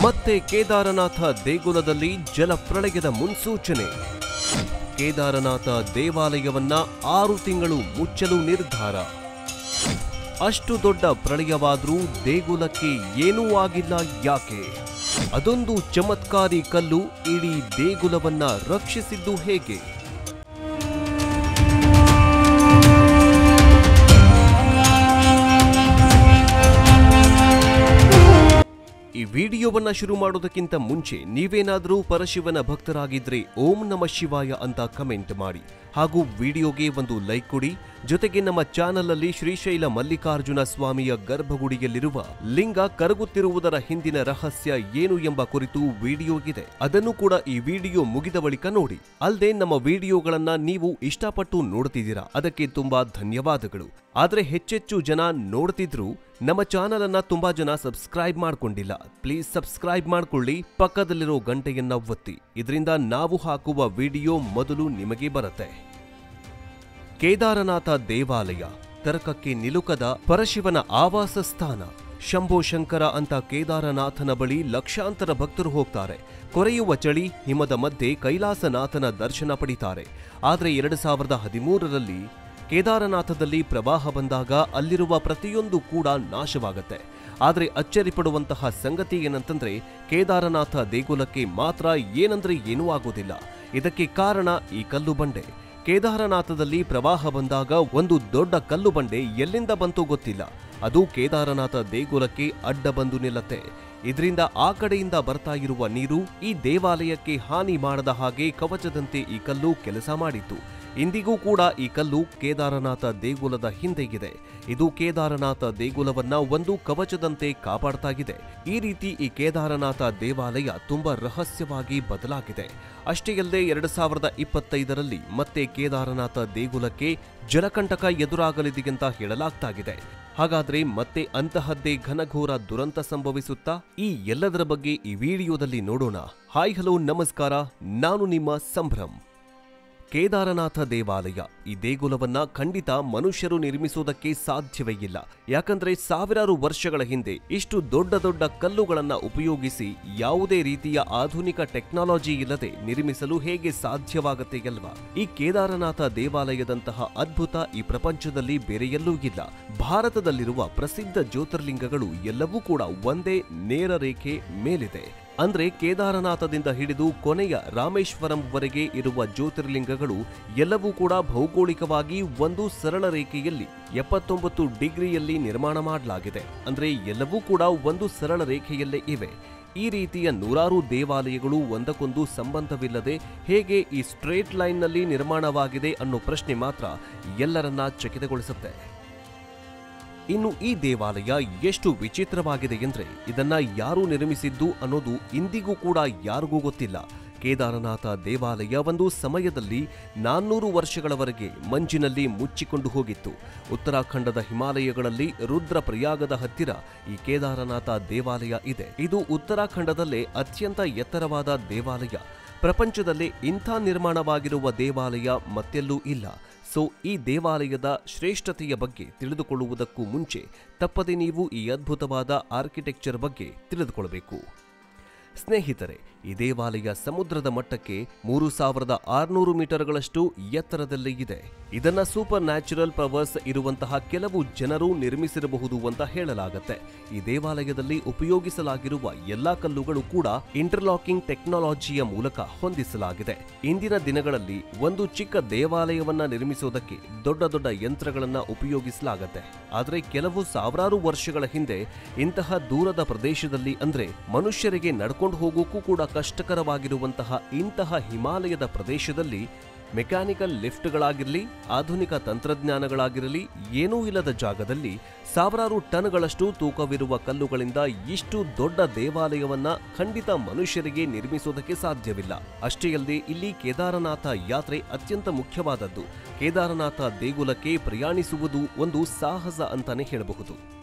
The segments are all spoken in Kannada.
ಮತ್ತೆ ಕೇದಾರನಾಥ ದೇಗುಲದಲ್ಲಿ ಜಲಪ್ರಳಯದ ಮುನ್ಸೂಚನೆ. ಕೇದಾರನಾಥ ದೇವಾಲಯವನ್ನ 6 ತಿಂಗಳು ಮುಚ್ಚಲು ನಿರ್ಧಾರ. ಅಷ್ಟು ದೊಡ್ಡ ಪ್ರಳಯವಾದರೂ ದೇಗುಲಕ್ಕೆ ಏನೂ ಆಗಿಲ್ಲ ಯಾಕೆ? ಅದೊಂದು ಚಮತ್ಕಾರಿ ಕಲ್ಲು ಇಡೀ ದೇಗುಲವನ್ನ ರಕ್ಷಿಸಿದ್ದು ಹೇಗೆ? ಈ ವಿಡಿಯೋವನ್ನ ಶುರು ಮಾಡೋದಕ್ಕಿಂತ ಮುಂಚೆ ನೀವೇನಾದರೂ ಪರಶಿವನ ಭಕ್ತರಾಗಿದ್ರೆ ಓಂ ನಮಃ ಶಿವಾಯ ಅಂತ ಕಮೆಂಟ್ ಮಾಡಿ, ಹಾಗೂ ವಿಡಿಯೋಗೆ ಒಂದು ಲೈಕ್ ಕೊಡಿ. ಜೊತೆಗೆ ನಮ್ಮ ಚಾನೆಲ್ ಅಲ್ಲಿ ಶ್ರೀಶೈಲ ಮಲ್ಲಿಕಾರ್ಜುನ ಸ್ವಾಮಿಯ ಗರ್ಭಗುಡಿಯಲ್ಲಿರುವ ಲಿಂಗ ಕರಗುತ್ತಿರುವುದರ ಹಿಂದಿನ ರಹಸ್ಯ ಏನು ಎಂಬ ಕುರಿತು ವಿಡಿಯೋ ಇದೆ, ಅದನ್ನು ಕೂಡ ಈ ವಿಡಿಯೋ ಮುಗಿದ ಬಳಿಕ ನೋಡಿ. ಅಲ್ಲದೆ ನಮ್ಮ ವಿಡಿಯೋಗಳನ್ನ ನೀವು ಇಷ್ಟಪಟ್ಟು ನೋಡ್ತಿದ್ದೀರಾ, ಅದಕ್ಕೆ ತುಂಬಾ ಧನ್ಯವಾದಗಳು. ಆದ್ರೆ ಹೆಚ್ಚೆಚ್ಚು ಜನ ನೋಡ್ತಿದ್ರು, ನಮ್ಮ ಚಾನೆಲ್ ಅನ್ನ ತುಂಬಾ ಜನ ಸಬ್ಸ್ಕ್ರೈಬ್ ಮಾಡ್ಕೊಂಡಿಲ್ಲ. ಪ್ಲೀಸ್ ಸಬ್ಸ್ಕ್ರೈಬ್ ಮಾಡ್ಕೊಳ್ಳಿ, ಪಕ್ಕದಲ್ಲಿರೋ ಗಂಟೆಯನ್ನ ಒತ್ತಿ. ಇದರಿಂದ ನಾವು ಹಾಕುವ ವಿಡಿಯೋ ಮೊದಲು ನಿಮಗೆ ಬರುತ್ತೆ. ಕೇದಾರನಾಥ ದೇವಾಲಯ ತರ್ಕಕ್ಕೆ ನಿಲುಕದ ಪರಶಿವನ ಆವಾಸ ಸ್ಥಾನ. ಶಂಭೋ ಶಂಕರ ಅಂತ ಕೇದಾರನಾಥನ ಬಳಿ ಲಕ್ಷಾಂತರ ಭಕ್ತರು ಹೋಗ್ತಾರೆ. ಕೊರೆಯುವ ಚಳಿ ಹಿಮದ ಮಧ್ಯೆ ಕೈಲಾಸನಾಥನ ದರ್ಶನ ಪಡಿತಾರೆ. ಆದರೆ 2013ರಲ್ಲಿ ಕೇದಾರನಾಥದಲ್ಲಿ ಪ್ರವಾಹ ಬಂದಾಗ ಅಲ್ಲಿರುವ ಪ್ರತಿಯೊಂದು ಕೂಡ ನಾಶವಾಗುತ್ತೆ. ಆದರೆ ಅಚ್ಚರಿ ಪಡುವಂತಹ ಸಂಗತಿ ಏನಂತಂದ್ರೆ, ಕೇದಾರನಾಥ ದೇಗುಲಕ್ಕೆ ಮಾತ್ರ ಏನೂ ಆಗೋದಿಲ್ಲ. ಇದಕ್ಕೆ ಕಾರಣ ಈ ಕಲ್ಲು ಬಂಡೆ. ಕೇದಾರನಾಥದಲ್ಲಿ ಪ್ರವಾಹ ಬಂದಾಗ ಒಂದು ದೊಡ್ಡ ಕಲ್ಲು ಬಂಡೆ ಎಲ್ಲಿಂದ ಬಂತೋ ಗೊತ್ತಿಲ್ಲ, ಅದು ಕೇದಾರನಾಥ ದೇಗುಲಕ್ಕೆ ಅಡ್ಡ ಬಂದು ನಿಲ್ಲತ್ತೆ. ಇದರಿಂದ ಆ ಕಡೆಯಿಂದ ಬರ್ತಾ ಇರುವ ನೀರು ಈ ದೇವಾಲಯಕ್ಕೆ ಹಾನಿ ಮಾಡದ ಹಾಗೆ ಕವಚದಂತೆ ಈ ಕಲ್ಲು ಕೆಲಸ ಮಾಡಿತ್ತು. ಇಂದಿಗೂ ಕೂಡ ಈ ಕಲ್ಲು ಕೇದಾರನಾಥ ದೇಗುಲದ ಹಿಂದೆ ಇದೆ. ಇದು ಕೇದಾರನಾಥ ದೇಗುಲವನ್ನ ಒಂದು ಕವಚದಂತೆ ಕಾಪಾಡ್ತಾ ಇದೆ. ಈ ರೀತಿ ಈ ಕೇದಾರನಾಥ ದೇವಾಲಯ ತುಂಬಾ ರಹಸ್ಯವಾಗಿ ಬದಲಾಗಿದೆ. ಅಷ್ಟೇ ಅಲ್ಲದೆ 2025ರಲ್ಲಿ ಮತ್ತೆ ಕೇದಾರನಾಥ ದೇಗುಲಕ್ಕೆ ಜಲಕಂಟಕ ಎದುರಾಗಲಿದೆ ಅಂತ ಹೇಳಲಾಗ್ತಾಗಿದೆ. ಹಾಗಾದ್ರೆ ಮತ್ತೆ ಅಂತಹದ್ದೇ ಘನಘೋರ ದುರಂತ ಸಂಭವಿಸುತ್ತಾ? ಈ ಎಲ್ಲದರ ಬಗ್ಗೆ ಈ ವಿಡಿಯೋದಲ್ಲಿ ನೋಡೋಣ. ಹಾಯ್ ಹಲೋ ನಮಸ್ಕಾರ, ನಾನು ನಿಮ್ಮ ಸಂಭ್ರಮ್. ಕೇದಾರನಾಥ ದೇವಾಲಯ, ಈ ದೇಗುಲವನ್ನ ಖಂಡಿತ ಮನುಷ್ಯರು ನಿರ್ಮಿಸುವುದಕ್ಕೆ ಸಾಧ್ಯವೇ ಇಲ್ಲ. ಯಾಕಂದ್ರೆ ಸಾವಿರಾರು ವರ್ಷಗಳ ಹಿಂದೆ ಇಷ್ಟು ದೊಡ್ಡ ದೊಡ್ಡ ಕಲ್ಲುಗಳನ್ನ ಉಪಯೋಗಿಸಿ ಯಾವುದೇ ರೀತಿಯ ಆಧುನಿಕ ಟೆಕ್ನಾಲಜಿ ಇಲ್ಲದೆ ನಿರ್ಮಿಸಲು ಹೇಗೆ ಸಾಧ್ಯವಾಗುತ್ತೆ ಅಲ್ವಾ? ಈ ಕೇದಾರನಾಥ ದೇವಾಲಯದಂತಹ ಅದ್ಭುತ ಈ ಪ್ರಪಂಚದಲ್ಲಿ ಬೇರೆಯಲ್ಲೂ ಇಲ್ಲ. ಭಾರತದಲ್ಲಿರುವ ಪ್ರಸಿದ್ಧ ಜ್ಯೋತಿರ್ಲಿಂಗಗಳು ಎಲ್ಲವೂ ಕೂಡ ಒಂದೇ ನೇರ ರೇಖೆ ಮೇಲಿದೆ. ಅಂದ್ರೆ ಕೇದಾರನಾಥದಿಂದ ಹಿಡಿದು ಕೊನೆಯ ರಾಮೇಶ್ವರಂವರೆಗೆ ಇರುವ ಜ್ಯೋತಿರ್ಲಿಂಗಗಳು ಎಲ್ಲವೂ ಕೂಡ ಭೌಗೋಳಿಕವಾಗಿ ಒಂದು ಸರಳ ರೇಖೆಯಲ್ಲಿ 79 ಡಿಗ್ರಿಯಲ್ಲಿ ನಿರ್ಮಾಣ ಮಾಡಲಾಗಿದೆ. ಅಂದ್ರೆ ಎಲ್ಲವೂ ಕೂಡ ಒಂದು ಸರಳ ರೇಖೆಯಲ್ಲೇ ಇವೆ. ಈ ರೀತಿಯ ನೂರಾರು ದೇವಾಲಯಗಳು ಒಂದಕ್ಕೊಂದು ಸಂಬಂಧವಿಲ್ಲದೆ ಹೇಗೆ ಈ ಸ್ಟ್ರೇಟ್ ಲೈನ್ನಲ್ಲಿ ನಿರ್ಮಾಣವಾಗಿದೆ ಅನ್ನೋ ಪ್ರಶ್ನೆ ಮಾತ್ರ ಎಲ್ಲರನ್ನ ಚಕಿತಗೊಳಿಸುತ್ತೆ. ಇನ್ನು ಈ ದೇವಾಲಯ ಎಷ್ಟು ವಿಚಿತ್ರವಾಗಿದೆ ಎಂದ್ರೆ, ಇದನ್ನ ಯಾರು ನಿರ್ಮಿಸಿದ್ದು ಅನ್ನೋದು ಇಂದಿಗೂ ಕೂಡ ಯಾರಿಗೂ ಗೊತ್ತಿಲ್ಲ. ಕೇದಾರನಾಥ ದೇವಾಲಯ ಒಂದು ಸಮಯದಲ್ಲಿ 400 ವರ್ಷಗಳವರೆಗೆ ಮಂಜಿನಲ್ಲಿ ಮುಚ್ಚಿಕೊಂಡು ಹೋಗಿತ್ತು. ಉತ್ತರಾಖಂಡದ ಹಿಮಾಲಯಗಳಲ್ಲಿ ರುದ್ರಪ್ರಯಾಗದ ಹತ್ತಿರ ಈ ಕೇದಾರನಾಥ ದೇವಾಲಯ ಇದೆ. ಇದು ಉತ್ತರಾಖಂಡದಲ್ಲೇ ಅತ್ಯಂತ ಎತ್ತರವಾದ ದೇವಾಲಯ. ಪ್ರಪಂಚದಲ್ಲೇ ಇಂಥ ನಿರ್ಮಾಣವಾಗಿರುವ ದೇವಾಲಯ ಮತ್ತೆಲ್ಲೂ ಇಲ್ಲ. ಸೊ ಈ ದೇವಾಲಯದ ಶ್ರೇಷ್ಠತೆಯ ಬಗ್ಗೆ ತಿಳಿದುಕೊಳ್ಳುವುದಕ್ಕೂ ಮುಂಚೆ ತಪ್ಪದೆ ನೀವು ಈ ಅದ್ಭುತವಾದ ಆರ್ಕಿಟೆಕ್ಚರ್ ಬಗ್ಗೆ ತಿಳಿದುಕೊಳ್ಳಬೇಕು. ಸ್ನೇಹಿತರೆ, ಈ ದೇವಾಲಯ ಸಮುದ್ರದ ಮಟ್ಟಕ್ಕೆ 3600 ಮೀಟರ್ಗಳಷ್ಟು ಎತ್ತರದಲ್ಲಿ ಇದೆ. ಇದನ್ನ ಸೂಪರ್ ನ್ಯಾಚುರಲ್ ಪವರ್ಸ್ ಇರುವಂತಹ ಕೆಲವು ಜನರು ನಿರ್ಮಿಸಿರಬಹುದು ಅಂತ ಹೇಳಲಾಗುತ್ತೆ. ಈ ದೇವಾಲಯದಲ್ಲಿ ಉಪಯೋಗಿಸಲಾಗಿರುವ ಎಲ್ಲಾ ಕಲ್ಲುಗಳು ಕೂಡ ಇಂಟರ್ಲಾಕಿಂಗ್ ಟೆಕ್ನಾಲಜಿಯ ಮೂಲಕ ಹೊಂದಿಸಲಾಗಿದೆ. ಇಂದಿನ ದಿನಗಳಲ್ಲಿ ಒಂದು ಚಿಕ್ಕ ದೇವಾಲಯವನ್ನ ನಿರ್ಮಿಸುವುದಕ್ಕೆ ದೊಡ್ಡ ದೊಡ್ಡ ಯಂತ್ರಗಳನ್ನ ಉಪಯೋಗಿಸಲಾಗುತ್ತೆ. ಆದರೆ ಕೆಲವು ಸಾವಿರಾರು ವರ್ಷಗಳ ಹಿಂದೆ ಇಂತಹ ದೂರದ ಪ್ರದೇಶದಲ್ಲಿ, ಅಂದ್ರೆ ಮನುಷ್ಯರಿಗೆ ನಡ್ಕೊಂಡು ಹೋಗೋಕ್ಕೂ ಕೂಡ ಕಷ್ಟಕರವಾಗಿರುವಂತಹ ಇಂತಹ ಹಿಮಾಲಯದ ಪ್ರದೇಶದಲ್ಲಿ ಮೆಕ್ಯಾನಿಕಲ್ ಲಿಫ್ಟ್ಗಳಾಗಿರಲಿ, ಆಧುನಿಕ ತಂತ್ರಜ್ಞಾನಗಳಾಗಿರಲಿ ಏನೂ ಇಲ್ಲದ ಜಾಗದಲ್ಲಿ ಸಾವಿರಾರು ಟನ್ಗಳಷ್ಟು ತೂಕವಿರುವ ಕಲ್ಲುಗಳಿಂದ ಇಷ್ಟು ದೊಡ್ಡ ದೇವಾಲಯವನ್ನ ಖಂಡಿತ ಮನುಷ್ಯರಿಗೆ ನಿರ್ಮಿಸುವುದಕ್ಕೆ ಸಾಧ್ಯವಿಲ್ಲ. ಅಷ್ಟೇ ಅಲ್ಲದೆ ಇಲ್ಲಿ ಕೇದಾರನಾಥ ಯಾತ್ರೆ ಅತ್ಯಂತ ಮುಖ್ಯವಾದದ್ದು. ಕೇದಾರನಾಥ ದೇಗುಲಕ್ಕೆ ಪ್ರಯಾಣಿಸುವುದು ಒಂದು ಸಾಹಸ ಅಂತಾನೆ ಹೇಳಬಹುದು.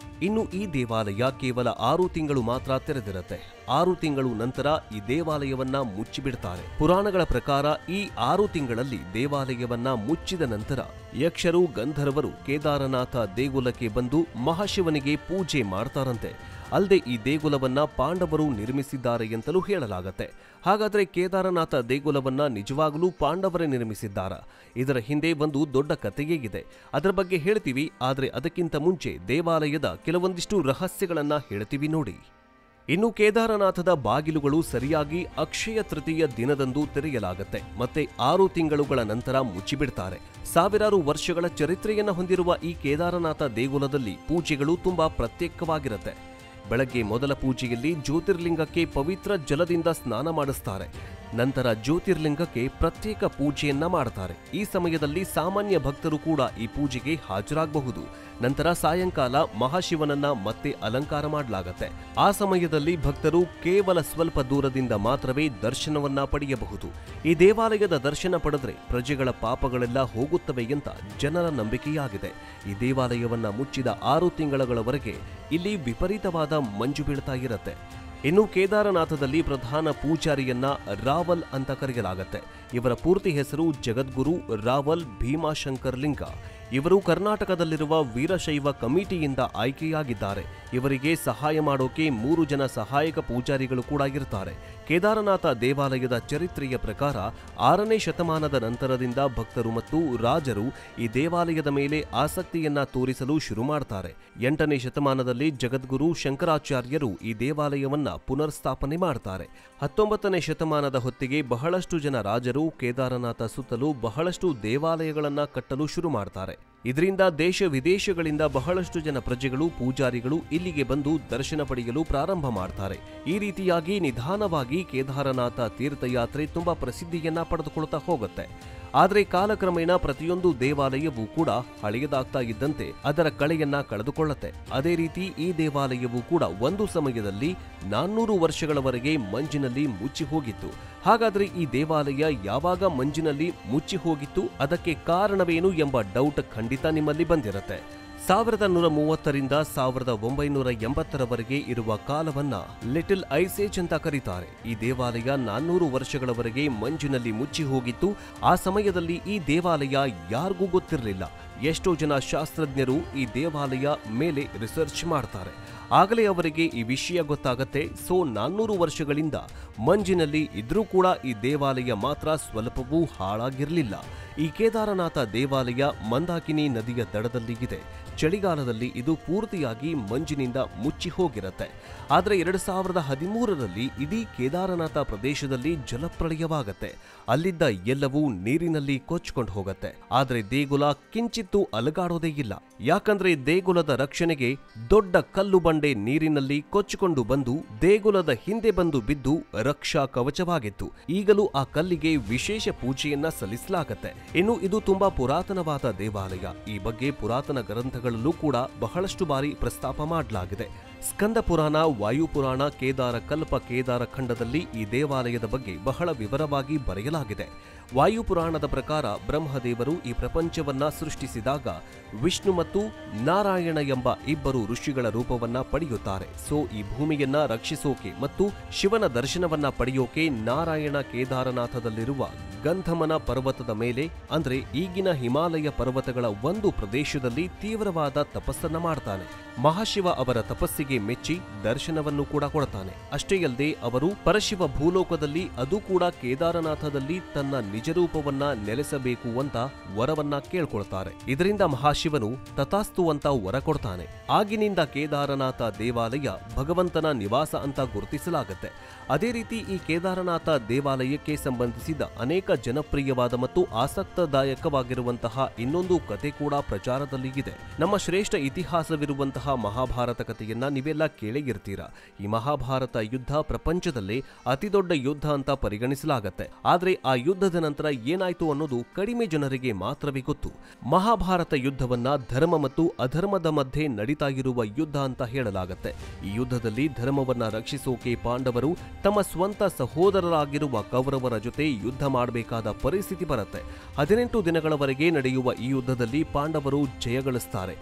ಇನ್ನು ಈ ದೇವಾಲಯ ಕೇವಲ 6 ತಿಂಗಳು ಮಾತ್ರ ತೆರೆದಿರುತ್ತೆ. 6 ತಿಂಗಳು ನಂತರ ಈ ದೇವಾಲಯವನ್ನ ಮುಚ್ಚಿಬಿಡ್ತಾರೆ. ಪುರಾಣಗಳ ಪ್ರಕಾರ ಈ 6 ತಿಂಗಳಲ್ಲಿ ದೇವಾಲಯವನ್ನ ಮುಚ್ಚಿದ ನಂತರ ಯಕ್ಷರು, ಗಂಧರ್ವರು ಕೇದಾರನಾಥ ದೇಗುಲಕ್ಕೆ ಬಂದು ಮಹಾಶಿವನಿಗೆ ಪೂಜೆ ಮಾಡ್ತಾರಂತೆ. ಅಲ್ಲದೆ ಈ ದೇಗುಲವನ್ನ ಪಾಂಡವರು ನಿರ್ಮಿಸಿದ್ದಾರೆ ಎಂತಲೂ ಹೇಳಲಾಗುತ್ತೆ. ಹಾಗಾದ್ರೆ ಕೇದಾರನಾಥ ದೇಗುಲವನ್ನ ನಿಜವಾಗಲೂ ಪಾಂಡವರೇ ನಿರ್ಮಿಸಿದ್ದಾರಾ? ಇದರ ಹಿಂದೆ ಒಂದು ದೊಡ್ಡ ಕಥೆಯೇ ಇದೆ. ಅದರ ಬಗ್ಗೆ ಹೇಳ್ತೀವಿ. ಆದರೆ ಅದಕ್ಕಿಂತ ಮುಂಚೆ ದೇವಾಲಯದ ಕೆಲವೊಂದಿಷ್ಟು ರಹಸ್ಯಗಳನ್ನ ಹೇಳ್ತೀವಿ ನೋಡಿ. ಇನ್ನು ಕೇದಾರನಾಥದ ಬಾಗಿಲುಗಳು ಸರಿಯಾಗಿ ಅಕ್ಷಯ ತೃತೀಯ ದಿನದಂದು ತೆರೆಯಲಾಗುತ್ತೆ. ಮತ್ತೆ 6 ತಿಂಗಳುಗಳ ನಂತರ ಮುಚ್ಚಿಬಿಡ್ತಾರೆ. ಸಾವಿರಾರು ವರ್ಷಗಳ ಚರಿತ್ರೆಯನ್ನ ಹೊಂದಿರುವ ಈ ಕೇದಾರನಾಥ ದೇಗುಲದಲ್ಲಿ ಪೂಜೆಗಳು ತುಂಬಾ ಪ್ರತ್ಯೇಕವಾಗಿರುತ್ತೆ. ಬೆಳಗ್ಗೆ ಮೊದಲ ಪೂಜೆಯಲ್ಲಿ ಜ್ಯೋತಿರ್ಲಿಂಗಕ್ಕೆ ಪವಿತ್ರ ಜಲದಿಂದ ಸ್ನಾನ ಮಾಡಿಸ್ತಾರೆ. ನಂತರ ಜ್ಯೋತಿರ್ಲಿಂಗಕ್ಕೆ ಪ್ರತ್ಯೇಕ ಪೂಜೆಯನ್ನ ಮಾಡ್ತಾರೆ. ಈ ಸಮಯದಲ್ಲಿ ಸಾಮಾನ್ಯ ಭಕ್ತರು ಕೂಡ ಈ ಪೂಜೆಗೆ ಹಾಜರಾಗಬಹುದು. ನಂತರ ಸಾಯಂಕಾಲ ಮಹಾಶಿವನನ್ನ ಮತ್ತೆ ಅಲಂಕಾರ ಮಾಡಲಾಗುತ್ತೆ. ಆ ಸಮಯದಲ್ಲಿ ಭಕ್ತರು ಕೇವಲ ಸ್ವಲ್ಪ ದೂರದಿಂದ ಮಾತ್ರವೇ ದರ್ಶನವನ್ನ ಪಡೆಯಬಹುದು. ಈ ದೇವಾಲಯದ ದರ್ಶನ ಪಡೆದ್ರೆ ಪ್ರಜೆಗಳ ಪಾಪಗಳೆಲ್ಲ ಹೋಗುತ್ತವೆ ಅಂತ ಜನರ ನಂಬಿಕೆಯಾಗಿದೆ. ಈ ದೇವಾಲಯವನ್ನ ಮುಚ್ಚಿದ 6 ತಿಂಗಳವರೆಗೆ ಇಲ್ಲಿ ವಿಪರೀತವಾದ ಮಂಜು ಬೀಳ್ತಾ ಇರುತ್ತೆ. ಇನ್ನು ಕೇದಾರನಾಥದಲ್ಲಿ ಪ್ರಧಾನ ಪೂಜಾರಿಯನ್ನ ರಾವಲ್ ಅಂತ ಕರೆಯಲಾಗುತ್ತೆ. ಇವರ ಪೂರ್ತಿ ಹೆಸರು ಜಗದ್ಗುರು ರಾವಲ್ ಭೀಮಾಶಂಕರ್ ಲಿಂಗ. ಇವರು ಕರ್ನಾಟಕದಲ್ಲಿರುವ ವೀರಶೈವ ಕಮಿಟಿಯಿಂದ ಆಯ್ಕೆಯಾಗಿದ್ದಾರೆ. ಇವರಿಗೆ ಸಹಾಯ ಮಾಡೋಕೆ 3 ಜನ ಸಹಾಯಕ ಪೂಜಾರಿಗಳು ಕೂಡ ಇರ್ತಾರೆ. ಕೇದಾರನಾಥ ದೇವಾಲಯದ ಚರಿತ್ರೆಯ ಪ್ರಕಾರ 6ನೇ ಶತಮಾನದ ನಂತರದಿಂದ ಭಕ್ತರು ಮತ್ತು ರಾಜರು ಈ ದೇವಾಲಯದ ಮೇಲೆ ಆಸಕ್ತಿಯನ್ನ ತೋರಿಸಲು ಶುರು ಮಾಡ್ತಾರೆ. 8ನೇ ಶತಮಾನದಲ್ಲಿ ಜಗದ್ಗುರು ಶಂಕರಾಚಾರ್ಯರು ಈ ದೇವಾಲಯವನ್ನ ಪುನರ್ಸ್ಥಾಪನೆ ಮಾಡ್ತಾರೆ. 19ನೇ ಶತಮಾನದ ಹೊತ್ತಿಗೆ ಬಹಳಷ್ಟು ಜನ ರಾಜರು ಕೇದಾರನಾಥ ಸುತ್ತಲೂ ಬಹಳಷ್ಟು ದೇವಾಲಯಗಳನ್ನ ಕಟ್ಟಲು ಶುರು ಮಾಡ್ತಾರೆ. ಇದರಿಂದ ದೇಶ ವಿದೇಶಗಳಿಂದ ಬಹಳಷ್ಟು ಜನ ಪ್ರಜೆಗಳು ಪೂಜಾರಿಗಳು ಇಲ್ಲಿಗೆ ಬಂದು ದರ್ಶನ ಪಡೆಯಲು ಪ್ರಾರಂಭ ಮಾಡ್ತಾರೆ. ಈ ರೀತಿಯಾಗಿ ನಿಧಾನವಾಗಿ ಕೇದಾರನಾಥ ತೀರ್ಥಯಾತ್ರೆ ತುಂಬಾ ಪ್ರಸಿದ್ಧಿಯನ್ನ ಪಡೆದುಕೊಳ್ತಾ ಹೋಗುತ್ತೆ. ಆದರೆ ಕಾಲಕ್ರಮೇಣ ಪ್ರತಿಯೊಂದು ದೇವಾಲಯವೂ ಕೂಡ ಹಳೆಯದಾಗ್ತಾ ಇದ್ದಂತೆ ಅದರ ಕಳೆಯನ್ನ ಕಳೆದುಕೊಳ್ಳುತ್ತೆ. ಅದೇ ರೀತಿ ಈ ದೇವಾಲಯವೂ ಕೂಡ ಒಂದು ಸಮಯದಲ್ಲಿ 400 ವರ್ಷಗಳವರೆಗೆ ಮಂಜಿನಲ್ಲಿ ಮುಚ್ಚಿ ಹೋಗಿತ್ತು. ಹಾಗಾದ್ರೆ ಈ ದೇವಾಲಯ ಯಾವಾಗ ಮಂಜಿನಲ್ಲಿ ಮುಚ್ಚಿ ಹೋಗಿತ್ತು, ಅದಕ್ಕೆ ಕಾರಣವೇನು ಎಂಬ ಡೌಟ್ ಖಂಡಿತ ನಿಮ್ಮಲ್ಲಿ ಬಂದಿರುತ್ತೆ. 1130ರಿಂದ 1980ರವರೆಗೆ ಇರುವ ಕಾಲವನ್ನ ಲಿಟಲ್ ಐಸ್ ಏಜ್ ಅಂತ ಕರೀತಾರೆ. ಈ ದೇವಾಲಯ 400 ವರ್ಷಗಳವರೆಗೆ ಮಂಜಿನಲ್ಲಿ ಮುಚ್ಚಿ ಹೋಗಿತ್ತು. ಆ ಸಮಯದಲ್ಲಿ ಈ ದೇವಾಲಯ ಯಾರಿಗೂ ಗೊತ್ತಿರಲಿಲ್ಲ. ಎಷ್ಟೋ ಜನ ಶಾಸ್ತ್ರಜ್ಞರು ಈ ದೇವಾಲಯ ಮೇಲೆ ರಿಸರ್ಚ್ ಮಾಡ್ತಾರೆ. ಆಗಲೇ ಅವರಿಗೆ ಈ ವಿಷಯ ಗೊತ್ತಾಗತ್ತೆ. 400 ವರ್ಷಗಳಿಂದ ಮಂಜಿನಲ್ಲಿ ಇದ್ರೂ ಕೂಡ ಈ ದೇವಾಲಯ ಮಾತ್ರ ಸ್ವಲ್ಪವೂ ಹಾಳಾಗಿರಲಿಲ್ಲ. ಈ ಕೇದಾರನಾಥ ದೇವಾಲಯ ಮಂದಾಕಿನಿ ನದಿಯ ದಡದಲ್ಲಿ ಇದೆ. ಚಳಿಗಾಲದಲ್ಲಿ ಇದು ಪೂರ್ತಿಯಾಗಿ ಮಂಜಿನಿಂದ ಮುಚ್ಚಿ ಹೋಗಿರುತ್ತೆ. ಆದರೆ 2013ರಲ್ಲಿ ಇಡೀ ಕೇದಾರನಾಥ ಪ್ರದೇಶದಲ್ಲಿ ಜಲಪ್ರಳಯವಾಗತ್ತೆ. ಅಲ್ಲಿದ್ದ ಎಲ್ಲವೂ ನೀರಿನಲ್ಲಿ ಕೊಚ್ಕೊಂಡು ಹೋಗತ್ತೆ. ಆದರೆ ದೇಗುಲ ಕಿಂಚಿತ್ತೂ ಅಲುಗಾಡೋದೇ ಇಲ್ಲ. ಯಾಕಂದ್ರೆ ದೇಗುಲದ ರಕ್ಷಣೆಗೆ ದೊಡ್ಡ ಕಲ್ಲು ಬಂಡೆ ನೀರಿನಲ್ಲಿ ಕೊಚ್ಚಿಕೊಂಡು ಬಂದು ದೇಗುಲದ ಹಿಂದೆ ಬಂದು ಬಿದ್ದು ರಕ್ಷಾ ಕವಚವಾಗಿತ್ತು. ಈಗಲೂ ಆ ಕಲ್ಲಿಗೆ ವಿಶೇಷ ಪೂಜೆಯನ್ನ ಸಲ್ಲಿಸಲಾಗತ್ತೆ. ಇನ್ನು ಇದು ತುಂಬಾ ಪುರಾತನವಾದ ದೇವಾಲಯ. ಈ ಬಗ್ಗೆ ಪುರಾತನ ಗ್ರಂಥಗಳಲ್ಲೂ ಕೂಡ ಬಹಳಷ್ಟು ಬಾರಿ ಪ್ರಸ್ತಾಪ ಮಾಡಲಾಗಿದೆ. ಸ್ಕಂದ ಪುರಾಣ, ವಾಯುಪುರಾಣ, ಕೇದಾರ ಕಲ್ಪ, ಕೇದಾರ ಖಂಡದಲ್ಲಿ ಈ ದೇವಾಲಯದ ಬಗ್ಗೆ ಬಹಳ ವಿವರವಾಗಿ ಬರೆಯಲಾಗಿದೆ. ವಾಯುಪುರಾಣದ ಪ್ರಕಾರ ಬ್ರಹ್ಮದೇವರು ಈ ಪ್ರಪಂಚವನ್ನ ಸೃಷ್ಟಿಸಿದಾಗ ವಿಷ್ಣು ಮತ್ತು ನಾರಾಯಣ ಎಂಬ ಇಬ್ಬರು ಋಷಿಗಳ ರೂಪವನ್ನ ಪಡೆಯುತ್ತಾರೆ. ಈ ಭೂಮಿಯನ್ನ ರಕ್ಷಿಸೋಕೆ ಮತ್ತು ಶಿವನ ದರ್ಶನವನ್ನ ಪಡೆಯೋಕೆ ನಾರಾಯಣ ಕೇದಾರನಾಥದಲ್ಲಿರುವ ಗಂಧಮನ ಪರ್ವತದ ಮೇಲೆ, ಅಂದ್ರೆ ಈಗಿನ ಹಿಮಾಲಯ ಪರ್ವತಗಳ ಒಂದು ಪ್ರದೇಶದಲ್ಲಿ ತೀವ್ರವಾದ ತಪಸ್ಸನ್ನ ಮಾಡ್ತಾನೆ. ಮಹಾಶಿವ ಅವರ ತಪಸ್ಸಿಗೆ ಮೆಚ್ಚಿ ದರ್ಶನವನ್ನು ಕೂಡ ಕೊಡ್ತಾನೆ. ಅಷ್ಟೇ ಅಲ್ಲದೆ ಅವರು ಪರಶಿವ ಭೂಲೋಕದಲ್ಲಿ, ಅದು ಕೂಡ ಕೇದಾರನಾಥದಲ್ಲಿ ತನ್ನ ನಿಜರೂಪವನ್ನ ನೆಲೆಸಬೇಕು ಅಂತ ವರವನ್ನ ಕೇಳ್ಕೊಳ್ತಾರೆ. ಇದರಿಂದ ಮಹಾಶಿವನು ತಥಾಸ್ತು ಅಂತ ವರ ಕೊಡ್ತಾನೆ. ಆಗಿನಿಂದ ಕೇದಾರನಾಥ ದೇವಾಲಯ ಭಗವಂತನ ನಿವಾಸ ಅಂತ ಗುರುತಿಸಲಾಗುತ್ತೆ. ಅದೇ ರೀತಿ ಈ ಕೇದಾರನಾಥ ದೇವಾಲಯಕ್ಕೆ ಸಂಬಂಧಿಸಿದ ಅನೇಕ ಜನಪ್ರಿಯವಾದ ಮತ್ತು ಆಸಕ್ತದಾಯಕವಾಗಿರುವಂತಹ ಇನ್ನೊಂದು ಕತೆ ಕೂಡ ಪ್ರಚಾರದಲ್ಲಿ ಇದೆ. ನಮ್ಮ ಶ್ರೇಷ್ಠ ಇತಿಹಾಸವಿರುವಂತಹ ಮಹಾಭಾರತ ಕಥೆಯನ್ನ ನೀವೆಲ್ಲ ಕೇಳೇ ಇರ್ತೀರಾ. ಈ ಮಹಾಭಾರತ ಯುದ್ಧ ಪ್ರಪಂಚದಲ್ಲೇ ಅತಿದೊಡ್ಡ ಯುದ್ಧ ಅಂತ ಪರಿಗಣಿಸಲಾಗತ್ತೆ. ಆದ್ರೆ ಆ ಯುದ್ಧದ ನಂತರ ಏನಾಯ್ತು ಅನ್ನೋದು ಕಡಿಮೆ ಜನರಿಗೆ ಮಾತ್ರವೇ ಗೊತ್ತು. ಮಹಾಭಾರತ ಯುದ್ಧವನ್ನ ಧರ್ಮ ಮತ್ತು ಅಧರ್ಮದ ಮಧ್ಯೆ ನಡೀತಾ ಇರುವ ಯುದ್ಧ ಅಂತ ಹೇಳಲಾಗತ್ತೆ. ಈ ಯುದ್ಧದಲ್ಲಿ ಧರ್ಮವನ್ನ ರಕ್ಷಿಸೋಕೆ ಪಾಂಡವರು ತಮ್ಮ ಸ್ವಂತ ಸಹೋದರರಾಗಿರುವ ಕೌರವರ ಜೊತೆ ಯುದ್ಧ ಮಾಡಬೇಕಾದ ಪರಿಸ್ಥಿತಿ ಬರುತ್ತೆ. 18 ದಿನಗಳವರೆಗೆ ನಡೆಯುವ ಈ ಯುದ್ಧದಲ್ಲಿ ಪಾಂಡವರು ಜಯಗಳಿಸ್ತಾರೆ.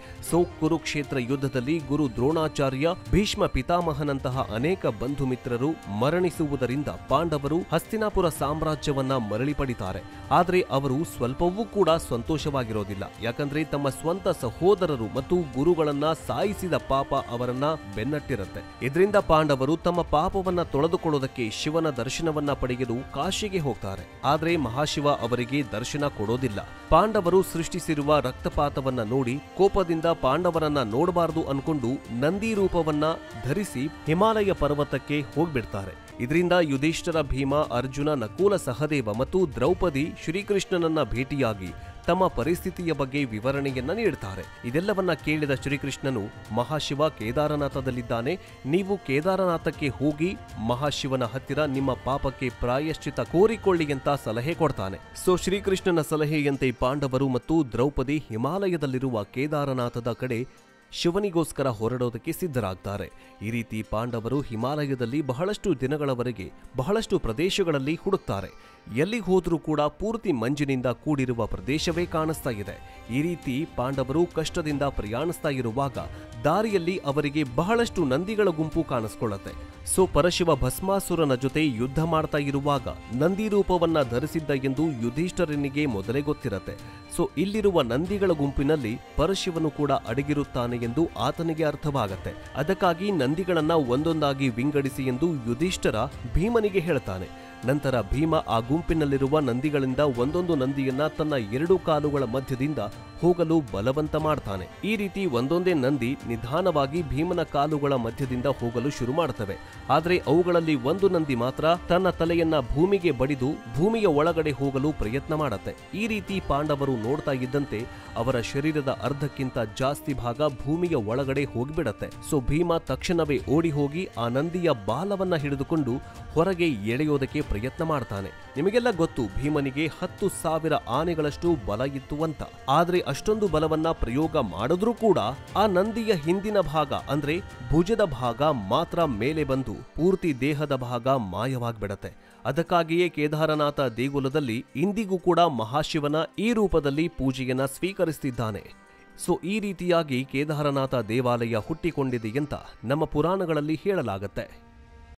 ಕುರುಕ್ಷೇತ್ರ ಯುದ್ಧದಲ್ಲಿ ಗುರು ದ್ರೋಣಾಚಾರ್ಯ ಧೃತರಾಷ್ಟ್ರಾಚಾರ್ಯ, ಭೀಷ್ಮ ಪಿತಾಮಹನಂತಹ ಅನೇಕ ಬಂಧು ಮಿತ್ರರು ಮರಣಿಸುವುದರಿಂದ ಪಾಂಡವರು ಹಸ್ತಿನಾಪುರ ಸಾಮ್ರಾಜ್ಯವನ್ನ ಮರಳಿ ಪಡಿತಾರೆ. ಆದರೆ ಅವರು ಸ್ವಲ್ಪವೂ ಕೂಡ ಸಂತೋಷವಾಗಿರೋದಿಲ್ಲ. ಯಾಕಂದ್ರೆ ತಮ್ಮ ಸ್ವಂತ ಸಹೋದರರು ಮತ್ತು ಗುರುಗಳನ್ನ ಸಾಯಿಸಿದ ಪಾಪ ಅವರನ್ನ ಬೆನ್ನಟ್ಟಿರುತ್ತೆ. ಇದರಿಂದ ಪಾಂಡವರು ತಮ್ಮ ಪಾಪವನ್ನ ತೊಳೆದುಕೊಳ್ಳೋದಕ್ಕೆ ಶಿವನ ದರ್ಶನವನ್ನ ಪಡೆಯಲು ಕಾಶಿಗೆ ಹೋಗ್ತಾರೆ. ಆದ್ರೆ ಮಹಾಶಿವ ಅವರಿಗೆ ದರ್ಶನ ಕೊಡೋದಿಲ್ಲ. ಪಾಂಡವರು ಸೃಷ್ಟಿಸಿರುವ ರಕ್ತಪಾತವನ್ನ ನೋಡಿ ಕೋಪದಿಂದ ಪಾಂಡವರನ್ನ ನೋಡಬಾರದು ಅನ್ಕೊಂಡು ನಂದಿ ರೂಪವನ್ನ ಧರಿಸಿ ಹಿಮಾಲಯ ಪರ್ವತಕ್ಕೆ ಹೋಗ್ಬಿಡ್ತಾರೆ. ಇದರಿಂದ ಯುಧಿಷ್ಠಿರ, ಭೀಮ, ಅರ್ಜುನ, ನಕುಲ, ಸಹದೇವ ಮತ್ತು ದ್ರೌಪದಿ ಶ್ರೀಕೃಷ್ಣನನ್ನ ಭೇಟಿಯಾಗಿ ತಮ್ಮ ಪರಿಸ್ಥಿತಿಯ ಬಗ್ಗೆ ವಿವರಣೆಯನ್ನ ನೀಡುತ್ತಾರೆ. ಇದೆಲ್ಲವನ್ನ ಕೇಳಿದ ಶ್ರೀಕೃಷ್ಣನು, ಮಹಾಶಿವ ಕೇದಾರನಾಥದಲ್ಲಿದ್ದಾನೆ, ನೀವು ಕೇದಾರನಾಥಕ್ಕೆ ಹೋಗಿ ಮಹಾಶಿವನ ಹತ್ತಿರ ನಿಮ್ಮ ಪಾಪಕ್ಕೆ ಪ್ರಾಯಶ್ಚಿತ ಕೋರಿಕೊಳ್ಳಿ ಅಂತ ಸಲಹೆ ಕೊಡ್ತಾನೆ. ಸೊ ಶ್ರೀಕೃಷ್ಣನ ಸಲಹೆಯಂತೆ ಪಾಂಡವರು ಮತ್ತು ದ್ರೌಪದಿ ಹಿಮಾಲಯದಲ್ಲಿರುವ ಕೇದಾರನಾಥದ ಕಡೆ ಶಿವನಿಗೋಸ್ಕರ ಹೊರಡೋದಕ್ಕೆ ಸಿದ್ಧರಾಗ್ತಾರೆ. ಈ ರೀತಿ ಪಾಂಡವರು ಹಿಮಾಲಯದಲ್ಲಿ ಬಹಳಷ್ಟು ದಿನಗಳವರೆಗೆ ಬಹಳಷ್ಟು ಪ್ರದೇಶಗಳಲ್ಲಿ ಹುಡುಕ್ತಾರೆ. ಎಲ್ಲಿಗೆ ಹೋದ್ರೂ ಕೂಡ ಪೂರ್ತಿ ಮಂಜಿನಿಂದ ಕೂಡಿರುವ ಪ್ರದೇಶವೇ ಕಾಣಿಸ್ತಾ ಇದೆ. ಈ ರೀತಿ ಪಾಂಡವರು ಕಷ್ಟದಿಂದ ಪ್ರಯಾಣಿಸ್ತಾ ಇರುವಾಗ ದಾರಿಯಲ್ಲಿ ಅವರಿಗೆ ಬಹಳಷ್ಟು ನಂದಿಗಳ ಗುಂಪು ಕಾಣಿಸ್ಕೊಳ್ಳುತ್ತೆ. ಸೊ ಪರಶಿವ ಭಸ್ಮಾಸುರನ ಜೊತೆ ಯುದ್ಧ ಮಾಡ್ತಾ ಇರುವಾಗ ನಂದಿ ರೂಪವನ್ನ ಧರಿಸಿದ್ದ ಎಂದು ಯುಧಿಷ್ಠಿರನಿಗೆ ಮೊದಲೇ ಗೊತ್ತಿರತ್ತೆ. ಸೊ ಇಲ್ಲಿರುವ ನಂದಿಗಳ ಗುಂಪಿನಲ್ಲಿ ಪರಶಿವನು ಕೂಡ ಅಡಗಿರುತ್ತಾನೆ ಎಂದು ಆತನಿಗೆ ಅರ್ಥವಾಗತ್ತೆ. ಅದಕ್ಕಾಗಿ ನಂದಿಗಳನ್ನ ಒಂದೊಂದಾಗಿ ವಿಂಗಡಿಸಿ ಎಂದು ಯುಧಿಷ್ಠಿರ ಭೀಮನಿಗೆ ಹೇಳ್ತಾನೆ. ನಂತರ ಭೀಮ ಆ ಗುಂಪಿನಲ್ಲಿರುವ ನಂದಿಗಳಿಂದ ಒಂದೊಂದು ನಂದಿಯನ್ನ ತನ್ನ 2 ಕಾಲುಗಳ ಮಧ್ಯದಿಂದ ಹೋಗಲು ಬಲವಂತ ಮಾಡ್ತಾನೆ. ಈ ರೀತಿ ಒಂದೊಂದೇ ನಂದಿ ನಿಧಾನವಾಗಿ ಭೀಮನ ಕಾಲುಗಳ ಮಧ್ಯದಿಂದ ಹೋಗಲು ಶುರು ಮಾಡ್ತವೆ. ಆದರೆ ಅವುಗಳಲ್ಲಿ ಒಂದು ನಂದಿ ಮಾತ್ರ ತನ್ನ ತಲೆಯನ್ನ ಭೂಮಿಗೆ ಬಡಿದು ಭೂಮಿಯ ಒಳಗಡೆ ಹೋಗಲು ಪ್ರಯತ್ನ ಮಾಡತ್ತೆ. ಈ ರೀತಿ ಪಾಂಡವರು ನೋಡ್ತಾ ಇದ್ದಂತೆ ಅವರ ಶರೀರದ ಅರ್ಧಕ್ಕಿಂತ ಜಾಸ್ತಿ ಭಾಗ ಭೂಮಿಯ ಒಳಗಡೆ ಹೋಗಿಬಿಡತ್ತೆ. ಸೊ ಭೀಮ ತಕ್ಷಣವೇ ಓಡಿ ಹೋಗಿ ಆ ನಂದಿಯ ಬಾಲವನ್ನ ಹಿಡಿದುಕೊಂಡು ಹೊರಗೆ ಎಳೆಯೋದಕ್ಕೆ ಪ್ರಯತ್ನ ಮಾಡ್ತಾನೆ. ನಿಮಗೆಲ್ಲ ಗೊತ್ತು, ಭೀಮನಿಗೆ 10,000 ಆನೆಗಳಷ್ಟು ಬಲ ಇತ್ತು ಅಂತ. ಆದ್ರೆ ಅಷ್ಟೊಂದು ಬಲವನ್ನ ಪ್ರಯೋಗ ಮಾಡಿದ್ರೂ ಕೂಡ ಆ ನಂದಿಯ ಹಿಂದಿನ ಭಾಗ ಅಂದ್ರೆ ಭುಜದ ಭಾಗ ಮಾತ್ರ ಮೇಲೆ ಬಂದು ಪೂರ್ತಿ ದೇಹದ ಭಾಗ ಮಾಯವಾಗ್ಬಿಡತ್ತೆ. ಅದಕ್ಕಾಗಿಯೇ ಕೇದಾರನಾಥ ದೇಗುಲದಲ್ಲಿ ಇಂದಿಗೂ ಕೂಡ ಮಹಾಶಿವನ ಈ ರೂಪದಲ್ಲಿ ಪೂಜೆಯನ್ನ ಸ್ವೀಕರಿಸುತ್ತಿದ್ದಾನೆ. ಸೊ ಈ ರೀತಿಯಾಗಿ ಕೇದಾರನಾಥ ದೇವಾಲಯ ಹುಟ್ಟಿಕೊಂಡಿದೆ ಅಂತ ನಮ್ಮ ಪುರಾಣಗಳಲ್ಲಿ ಹೇಳಲಾಗತ್ತೆ.